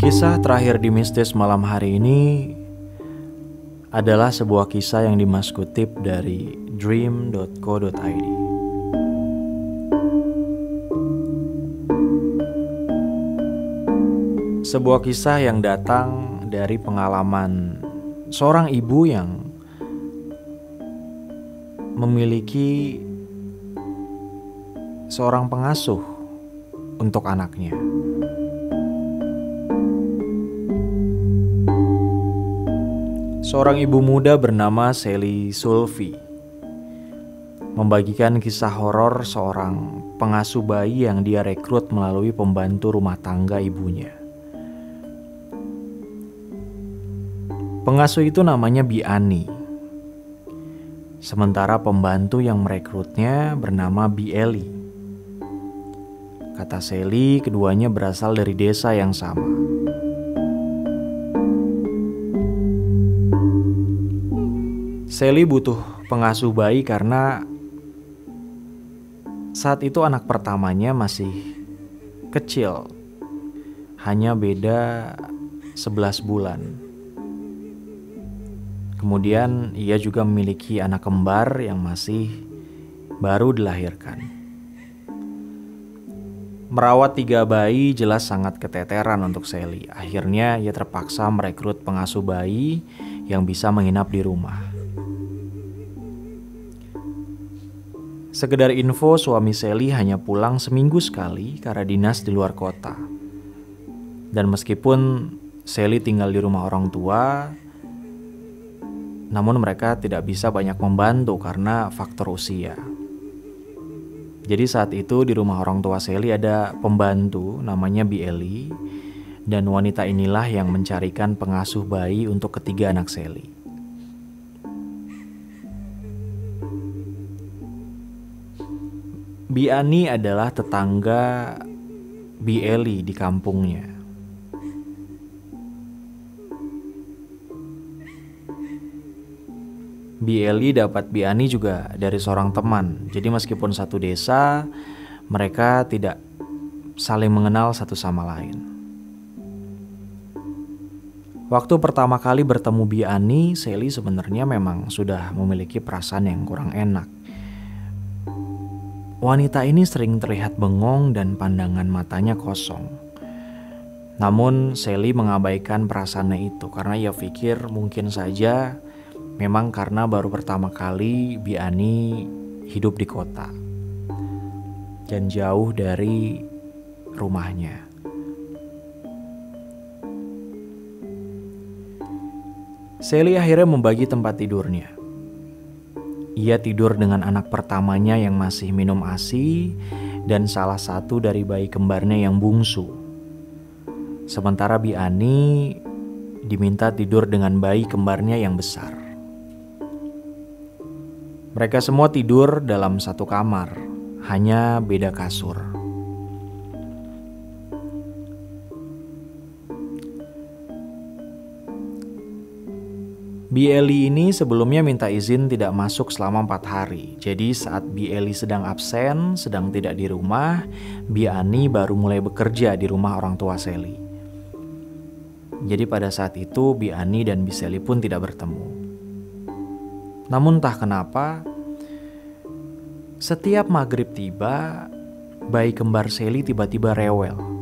Kisah terakhir di Mistis malam hari ini adalah sebuah kisah yang Dimas kutip dari dream.co.id. Sebuah kisah yang datang dari pengalaman seorang ibu yang memiliki seorang pengasuh untuk anaknya. Seorang ibu muda bernama Sally Sulfi membagikan kisah horor seorang pengasuh bayi yang dia rekrut melalui pembantu rumah tangga ibunya. Pengasuh itu namanya Bi Ani. Sementara pembantu yang merekrutnya bernama Bi Eli. Kata Sally, keduanya berasal dari desa yang sama. Sally butuh pengasuh bayi karena saat itu anak pertamanya masih kecil. Hanya beda 11 bulan. Kemudian ia juga memiliki anak kembar yang masih baru dilahirkan. Merawat 3 bayi jelas sangat keteteran untuk Sally. Akhirnya ia terpaksa merekrut pengasuh bayi yang bisa menginap di rumah. Sekedar info, suami Sally hanya pulang seminggu sekali karena dinas di luar kota. Dan meskipun Sally tinggal di rumah orang tua, namun mereka tidak bisa banyak membantu karena faktor usia. Jadi saat itu di rumah orang tua Sally ada pembantu namanya Bi Eli, dan wanita inilah yang mencarikan pengasuh bayi untuk ketiga anak Sally. Bi Ani adalah tetangga Bi Eli di kampungnya. Bi Eli dapat Bi Ani juga dari seorang teman. Jadi meskipun satu desa, mereka tidak saling mengenal satu sama lain. Waktu pertama kali bertemu Bi Ani, Sally sebenarnya memang sudah memiliki perasaan yang kurang enak. Wanita ini sering terlihat bengong dan pandangan matanya kosong. Namun Sally mengabaikan perasaannya itu karena ia pikir mungkin saja memang karena baru pertama kali Bi Ani hidup di kota dan jauh dari rumahnya. Sally akhirnya membagi tempat tidurnya. Ia tidur dengan anak pertamanya yang masih minum ASI dan salah satu dari bayi kembarnya yang bungsu. Sementara Bi Ani diminta tidur dengan bayi kembarnya yang besar. Mereka semua tidur dalam satu kamar, hanya beda kasur. Bi Eli ini sebelumnya minta izin tidak masuk selama 4 hari. Jadi saat Bi Eli sedang absen, sedang tidak di rumah, Bi Ani baru mulai bekerja di rumah orang tua Sally. Jadi pada saat itu Bi Ani dan Bi Sally pun tidak bertemu. Namun entah kenapa, setiap maghrib tiba, bayi kembar Sally tiba-tiba rewel.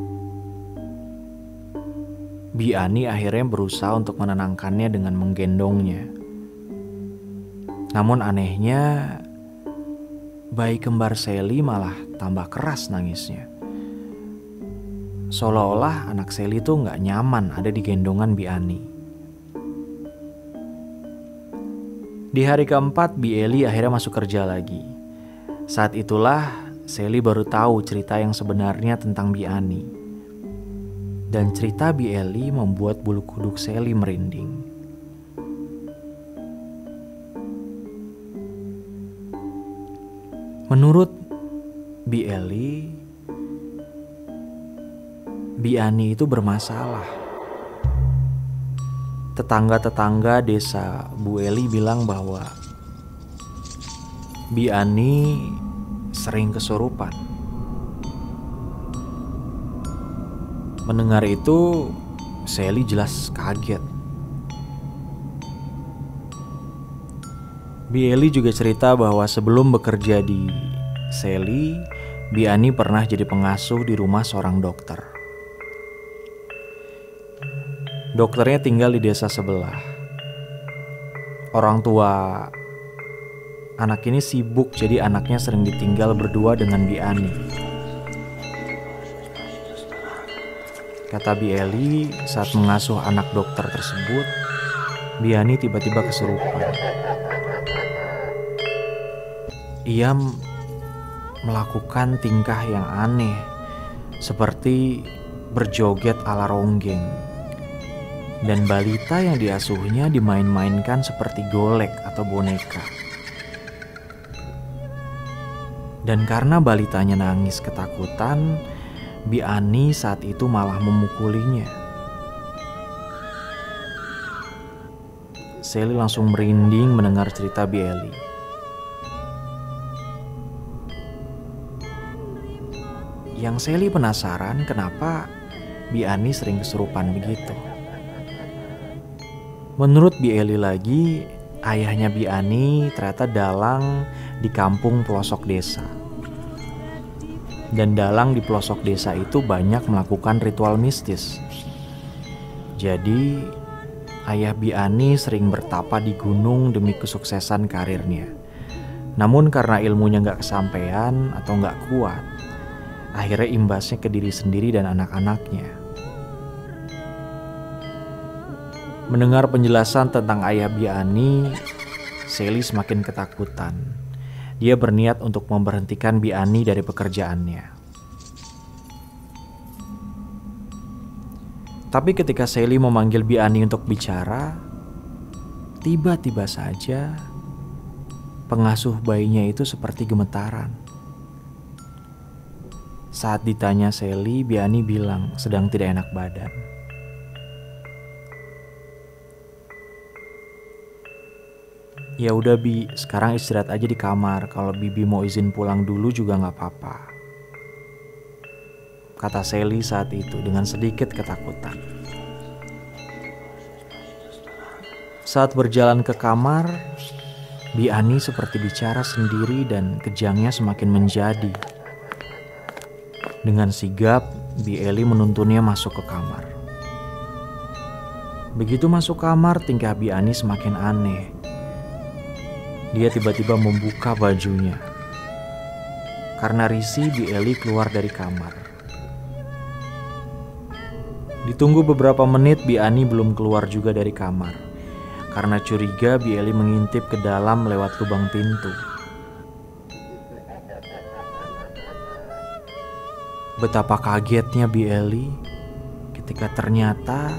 Bi Ani akhirnya berusaha untuk menenangkannya dengan menggendongnya. Namun anehnya, bayi kembar Sally malah tambah keras nangisnya. Seolah-olah anak Sally tuh gak nyaman ada di gendongan Bi Ani. Di hari keempat, Bi Eli akhirnya masuk kerja lagi. Saat itulah Sally baru tahu cerita yang sebenarnya tentang Bi Ani. Dan cerita Bi Eli membuat bulu kuduk Sally merinding. Menurut Bi Eli, Bi Ani itu bermasalah. Tetangga-tetangga desa Bu Eli bilang bahwa Bi Ani sering kesurupan. Mendengar itu, Sally jelas kaget. Bi Eli juga cerita bahwa sebelum bekerja di Sally, Bi Ani pernah jadi pengasuh di rumah seorang dokter. Dokternya tinggal di desa sebelah. Orang tua anak ini sibuk, jadi anaknya sering ditinggal berdua dengan Bi Ani. Kata Bi Eli, saat mengasuh anak dokter tersebut, Bi Ani tiba-tiba kesurupan. Ia melakukan tingkah yang aneh, seperti berjoget ala ronggeng. Dan balita yang diasuhnya dimain-mainkan seperti golek atau boneka. Dan karena balitanya nangis ketakutan, Bi Ani saat itu malah memukulinya. Sally langsung merinding mendengar cerita Bi Eli. Yang Sally penasaran kenapa Bi Ani sering kesurupan begitu. Menurut Bi Eli lagi, ayahnya Bi Ani ternyata dalang di kampung pelosok desa. Dan dalang di pelosok desa itu banyak melakukan ritual mistis. Jadi ayah Bi Ani sering bertapa di gunung demi kesuksesan karirnya. Namun karena ilmunya gak kesampaian atau gak kuat, akhirnya imbasnya ke diri sendiri dan anak-anaknya. Mendengar penjelasan tentang ayah Bi Ani, Sally semakin ketakutan. Dia berniat untuk memberhentikan Bi Ani dari pekerjaannya. Tapi ketika Sally memanggil Bi Ani untuk bicara, tiba-tiba saja pengasuh bayinya itu seperti gemetaran. Saat ditanya Sally, Bi Ani bilang sedang tidak enak badan. Ya udah Bi, sekarang istirahat aja di kamar. Kalau Bibi mau izin pulang dulu juga gak apa-apa, kata Sally saat itu dengan sedikit ketakutan. Saat berjalan ke kamar, Bi Ani seperti bicara sendiri dan kejangnya semakin menjadi. Dengan sigap, Bi Eli menuntunnya masuk ke kamar. Begitu masuk kamar, tingkah Bi Ani semakin aneh. Dia tiba-tiba membuka bajunya. Karena risih, Bi Eli keluar dari kamar. Ditunggu beberapa menit, Bi Ani belum keluar juga dari kamar. Karena curiga, Bi Eli mengintip ke dalam lewat lubang pintu. Betapa kagetnya Bi Eli ketika ternyata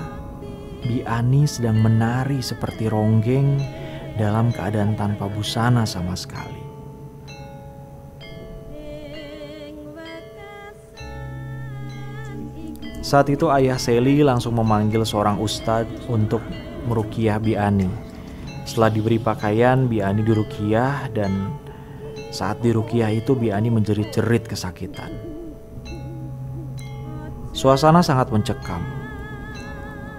Bi Ani sedang menari seperti ronggeng dalam keadaan tanpa busana sama sekali. Saat itu ayah Sally langsung memanggil seorang ustadz untuk meruqyah Bi Ani. Setelah diberi pakaian, Bi Ani diruqyah dan saat diruqyah itu Bi Ani menjerit-jerit kesakitan. Suasana sangat mencekam.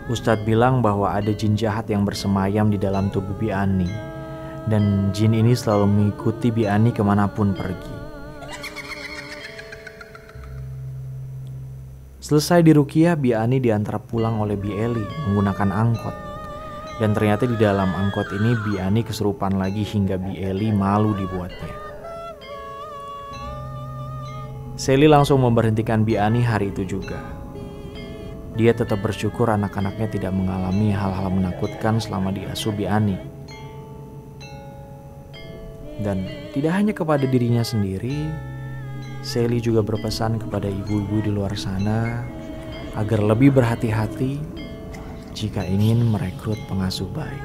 Ustadz bilang bahwa ada jin jahat yang bersemayam di dalam tubuh Bi Ani. Dan jin ini selalu mengikuti Bi Ani kemanapun pergi. Selesai diruqyah, Bi Ani diantar pulang oleh Bi Eli menggunakan angkot. Dan ternyata di dalam angkot ini Bi Ani kesurupan lagi hingga Bi Eli malu dibuatnya. Sally langsung memberhentikan Bi Ani hari itu juga. Dia tetap bersyukur anak-anaknya tidak mengalami hal-hal menakutkan selama diasuh Bi Ani. Dan tidak hanya kepada dirinya sendiri, Sally juga berpesan kepada ibu-ibu di luar sana agar lebih berhati-hati jika ingin merekrut pengasuh bayi.